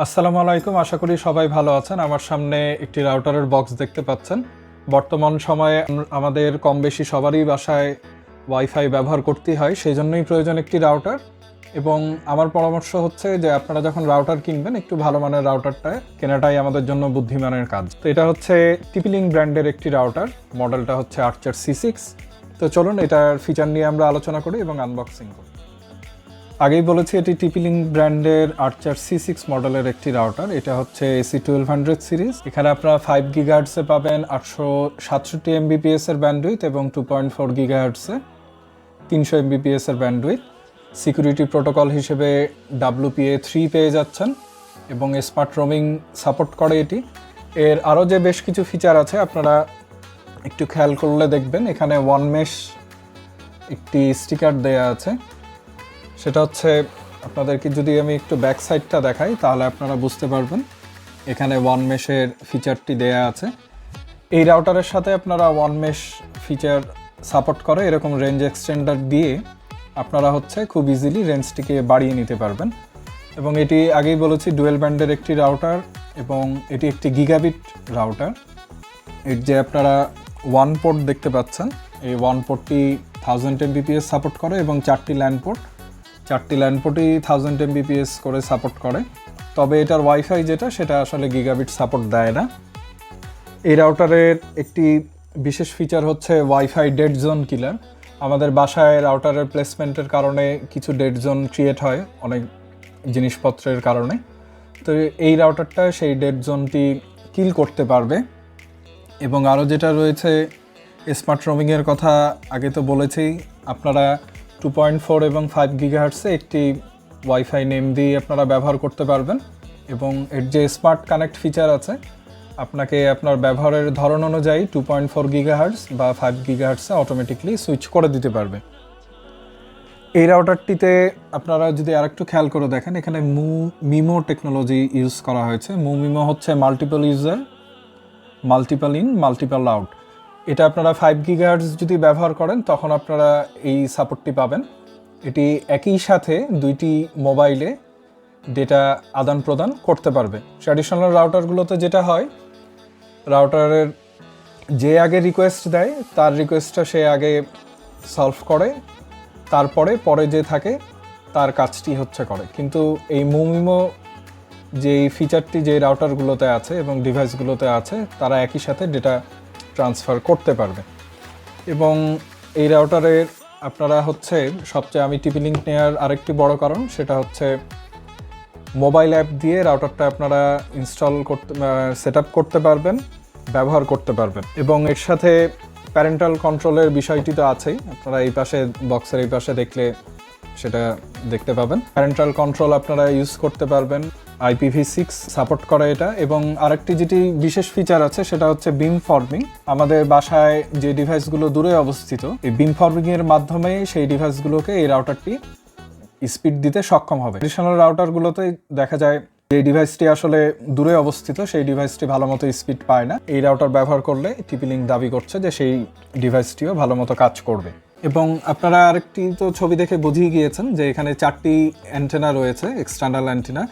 আসসালামু আলাইকুম, আশা করি সবাই ভালো আছেন। আমার সামনে একটি রাউটারের বক্স দেখতে পাচ্ছেন। বর্তমান সময়ে আমাদের কম বেশি সবারই বাসায় ওয়াইফাই ব্যবহার করতেই হয়, সেই জন্যই প্রয়োজন একটি রাউটার। এবং আমার পরামর্শ হচ্ছে যে আপনারা যখন রাউটার কিনবেন একটু ভালো মানের রাউটারটা কেনাটাই আমাদের জন্য বুদ্ধিমানের কাজ। তো এটা হচ্ছে টিপিলিং ব্র্যান্ডের একটি রাউটার, মডেলটা হচ্ছে আর্চার C6। তো চলুন এটার ফিচার নিয়ে আমরা আলোচনা করি এবং আনবক্সিং করি। আগেই বলেছি এটি টিপিলিং ব্র্যান্ডের আর্চার C6 মডেলের একটি রাউটার। এটা হচ্ছে AC1200 সিরিজ। এখানে আপনারা 5 GHz এ পাবেন 867 Mbps এর ব্যান্ডউইথ এবং 2.4 GHz এ 300 Mbps এর ব্যান্ডউইথ। সিকিউরিটি প্রোটোকল হিসেবে WPA3 পেয়ে যাচ্ছেন এবং স্মার্ট রোমিং সাপোর্ট করে এটি। এর আরও যে বেশ কিছু ফিচার আছে আপনারা একটু খেয়াল করলে দেখবেন, এখানে ওয়ান মেশ একটি স্টিকার দেয়া আছে। সেটা হচ্ছে আপনাদেরকে যদি আমি একটু ব্যাক সাইডটা দেখাই তাহলে আপনারা বুঝতে পারবেন এখানে ওয়ান মেশের ফিচারটি দেয়া আছে। এই রাউটারের সাথে আপনারা ওয়ান মেশ ফিচার সাপোর্ট করে এরকম রেঞ্জ এক্সটেন্ডার দিয়ে আপনারা হচ্ছে খুব ইজিলি রেঞ্জটিকে বাড়িয়ে নিতে পারবেন। এবং এটি আগেই বলেছি ডুয়েল ব্যান্ডের একটি রাউটার এবং এটি একটি গিগাবিট রাউটার। এর যে আপনারা ওয়ান পোর্ট দেখতে পাচ্ছেন, এই ওয়ান পোর্টটি 1000 Mbps সাপোর্ট করে এবং চারটি ল্যান্ড পোর্টই 1000 Mbps করে সাপোর্ট করে। তবে এটার ওয়াইফাই যেটা সেটা আসলে গিগাবিট সাপোর্ট দেয় না। এই রাউটারের একটি বিশেষ ফিচার হচ্ছে ওয়াইফাই ডেড জোন কিলার। আমাদের বাসায় রাউটারের প্লেসমেন্টের কারণে কিছু ডেড জোন ক্রিয়েট হয় অনেক জিনিসপত্রের কারণে। তো এই রাউটারটা সেই ডেড জোনটি কিল করতে পারবে। এবং আরও যেটা রয়েছে স্মার্ট রোমিংয়ের কথা আগে তো বলেছেই, আপনারা 2.4 এবং 5 GHz একটি ওয়াইফাই নেম দিয়ে আপনারা ব্যবহার করতে পারবেন। এবং এর যে স্মার্ট কানেক্ট ফিচার আছে আপনাকে আপনার ব্যবহারের ধরন অনুযায়ী 2.4 GHz বা 5 GHz অটোমেটিকলি সুইচ করে দিতে পারবে। এই রাউটারটিতে আপনারা যদি আরেকটু খেয়াল করে দেখেন, এখানে MU-MIMO টেকনোলজি ইউজ করা হয়েছে। MU-MIMO হচ্ছে multiple user, multiple in, multiple out. এটা আপনারা 5 GHz যদি ব্যবহার করেন তখন আপনারা এই সাপোর্টটি পাবেন। এটি একই সাথে দুইটি মোবাইলে ডেটা আদান প্রদান করতে পারবে। ট্র্যাডিশনাল রাউটারগুলোতে যেটা হয়, রাউটারের যে আগে রিকোয়েস্ট দেয় তার রিকোয়েস্টটা সে আগে সলভ করে, তারপরে যে থাকে তার কাজটি হচ্ছে করে। কিন্তু এই MU-MIMO যে ফিচারটি যে রাউটারগুলোতে আছে এবং ডিভাইসগুলোতে আছে তারা একই সাথে ডেটা ট্রান্সফার করতে পারবে। এবং এই রাউটারের আপনারা হচ্ছে সবচেয়ে আমি টিপি লিঙ্ক নেওয়ার আরেকটি বড় কারণ সেটা হচ্ছে মোবাইল অ্যাপ দিয়ে রাউটারটা আপনারা ইনস্টল করতে সেট আপ করতে পারবেন, ব্যবহার করতে পারবেন। এবং এর সাথে প্যারেন্টাল কন্ট্রোলের বিষয়টি তো আছেই, আপনারা এই পাশে বক্সের এই পাশে দেখলে সেটা দেখতে পাবেন। প্যারেন্টাল কন্ট্রোল আপনারা ইউজ করতে পারবেন, IPv6 সাপোর্ট করে এটা। এবং আরেকটি যেটি বিশেষ ফিচার আছে সেটা হচ্ছে বিম ফর্মিং। আমাদের বাসায় যে ডিভাইসগুলো দূরে অবস্থিত, এই বিম ফর্মিংয়ের মাধ্যমে সেই ডিভাইসগুলোকে এই রাউটারটি স্পিড দিতে সক্ষম হবে। ট্র্যাডিশনাল রাউটারগুলোতে দেখা যায় যে ডিভাইসটি আসলে দূরে অবস্থিত সেই ডিভাইসটি ভালো মতো স্পিড পায় না। এই রাউটার ব্যবহার করলে টিপি লিঙ্ক দাবি করছে যে সেই ডিভাইসটিও ভালো মতো কাজ করবে। এবং আপনারা আরেকটি তো ছবি দেখে বুঝিয়ে গিয়েছেন যে এখানে 4টি অ্যান্টেনা রয়েছে, এক্সটার্নাল অ্যান্টেনা।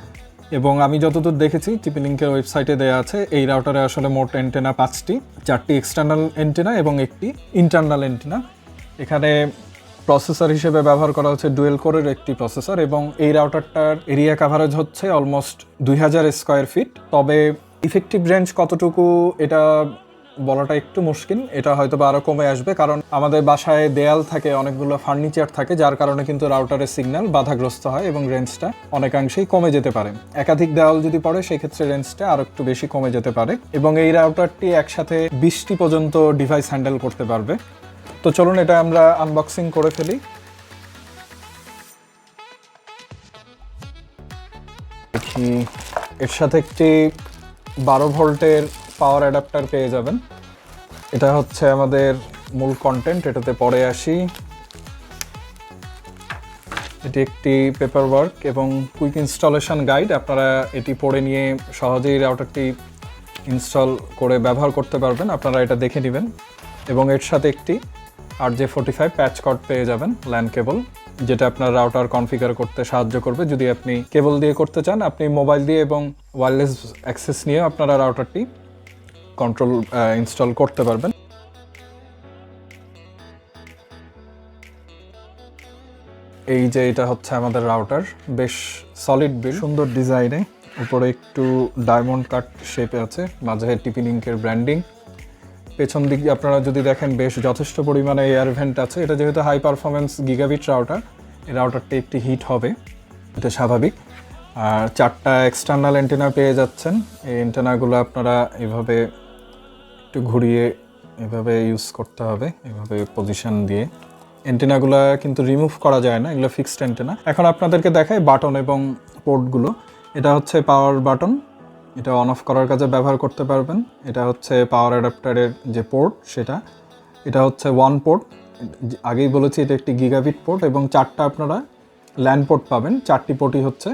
এবং আমি যতদূর দেখেছি টিপি লিঙ্কের ওয়েবসাইটে দেওয়া আছে এই রাউটারে আসলে মোট অ্যান্টেনা 5টি, 4টি এক্সটার্নাল অ্যান্টেনা এবং একটি ইন্টারনাল অ্যান্টেনা। এখানে প্রসেসর হিসেবে ব্যবহার করা হচ্ছে ডুয়েল কোরের একটি প্রসেসর। এবং এই রাউটারটার এরিয়া কাভারেজ হচ্ছে অলমোস্ট 2000 স্কোয়ার ফিট। তবে ইফেক্টিভ রেঞ্জ কতটুকু এটা বলাটা একটু মুশকিল, এটা হয়তো বা আরও কমে আসবে, কারণ আমাদের বাসায় দেয়াল থাকে, অনেকগুলো ফার্নিচার থাকে, যার কারণে কিন্তু রাউটারের সিগন্যাল বাধাগ্রস্ত হয় এবং রেঞ্জটা অনেকাংশেই কমে যেতে পারে। একাধিক দেওয়াল যদি পড়ে সেই ক্ষেত্রে রেঞ্জটা আরও একটু বেশি কমে যেতে পারে। এবং এই রাউটারটি একসাথে 20টি পর্যন্ত ডিভাইস হ্যান্ডেল করতে পারবে। তো চলুন এটা আমরা আনবক্সিং করে ফেলি। এর সাথে একটি 12 ভোল্টের পাওয়ার অ্যাডাপ্টার পেয়ে যাবেন। এটা হচ্ছে আমাদের মূল কন্টেন্ট, এটাতে পরে আসি। এটি একটি পেপার ওয়ার্ক এবং কুইক ইনস্টলেশন গাইড। আপনারা এটি পড়ে নিয়ে সহজেই রাউটারটি ইনস্টল করে ব্যবহার করতে পারবেন, আপনারা এটা দেখে নেবেন। এবং এর সাথে একটি RJ45 প্যাচ কর্ড পেয়ে যাবেন, ল্যান কেবল। যেটা আপনার রাউটার কনফিগার করতে সাহায্য করবে। যদি আপনি কেবল দিয়ে করতে চান, আপনি মোবাইল দিয়ে এবং ওয়্যারলেস অ্যাক্সেস নিয়ে আপনারা রাউটারটি কন্ট্রোল ইনস্টল করতে পারবেন। এই যে এটা হচ্ছে আমাদের রাউটার, বেশ সলিড বিল্ড, সুন্দর ডিজাইনে, উপরে একটু ডায়মন্ড কাট শেপে আছে, মাঝে টিপি লিঙ্কের ব্র্যান্ডিং। পেছন দিকে আপনারা যদি দেখেন বেশ যথেষ্ট পরিমাণে এয়ার ভেন্ট আছে। এটা যেহেতু হাই পারফরমেন্স গিগাবিট রাউটার, এই রাউটারটি একটি হিট হবে, এটা স্বাভাবিক। আর 4টা এক্সটার্নাল অ্যান্টেনা পেয়ে যাচ্ছেন। এই অ্যান্টেনাগুলো আপনারা এভাবে একটু ঘুরিয়ে এভাবে ইউজ করতে হবে, এভাবে পজিশন দিয়ে। অ্যান্টেনাগুলো কিন্তু রিমুভ করা যায় না, এগুলো ফিক্সড অ্যান্টেনা। এখন আপনাদেরকে দেখায় বাটন এবং পোর্টগুলো। এটা হচ্ছে পাওয়ার বাটন, এটা অন অফ করার কাজে ব্যবহার করতে পারবেন। এটা হচ্ছে পাওয়ার অ্যাডাপ্টারের যে পোর্ট সেটা, এটা হচ্ছে 1 পোর্ট, আগেই বলেছি এটা একটি গিগাবিট পোর্ট, এবং 4টা আপনারা ল্যান পোর্ট পাবেন, 4টি পোর্টই হচ্ছে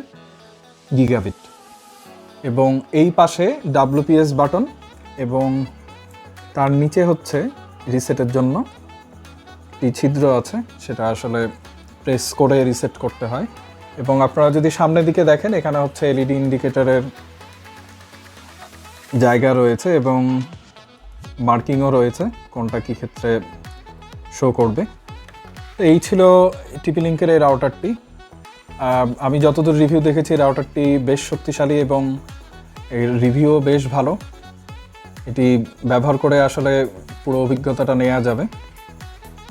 গিগাবিট। এবং এই পাশে WPS বাটন, এবং তার নিচে হচ্ছে রিসেটের জন্য একটি ছিদ্র আছে, সেটা আসলে প্রেস করে রিসেট করতে হয়। এবং আপনারা যদি সামনের দিকে দেখেন, এখানে হচ্ছে LED ইন্ডিকেটরের জায়গা রয়েছে এবং মার্কিংও রয়েছে কোনটা কী ক্ষেত্রে শো করবে। তো এই ছিল টিপি লিঙ্কের এই রাউটারটি। আমি যতদূর রিভিউ দেখেছি রাউটারটি বেশ শক্তিশালী এবং এর রিভিউও বেশ ভালো। এটি ব্যবহার করে আসলে পুরো অভিজ্ঞতাটা নেওয়া যাবে।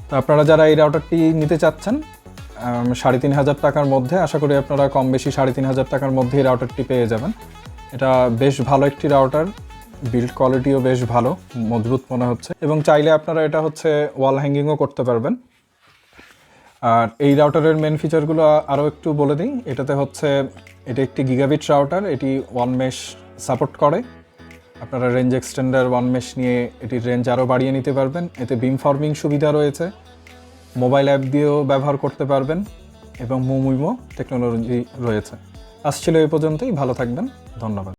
তো আপনারা যারা এই রাউটারটি নিতে চাচ্ছেন 3,500 টাকার মধ্যে, আশা করি আপনারা কম বেশি 3,500 টাকার মধ্যে এই রাউটারটি পেয়ে যাবেন। এটা বেশ ভালো একটি রাউটার, বিল্ড কোয়ালিটিও বেশ ভালো, মজবুত মনে হচ্ছে, এবং চাইলে আপনারা এটা হচ্ছে ওয়াল হ্যাঙ্গিংও করতে পারবেন। আর এই রাউটারের মেন ফিচারগুলো আরও একটু বলে দিই। এটাতে হচ্ছে এটা একটি গিগাবিট রাউটার, এটি 1 মেশ সাপোর্ট করে। আপনারা রেঞ্জ এক্সটেন্ডার 1 মেশ নিয়ে এটির রেঞ্জ আরও বাড়িয়ে নিতে পারবেন। এতে বিম ফর্মিং সুবিধা রয়েছে, মোবাইল অ্যাপ দিয়েও ব্যবহার করতে পারবেন, এবং MU-MIMO টেকনোলজি রয়েছে। আসছিল এই পর্যন্তই, ভালো থাকবেন, ধন্যবাদ।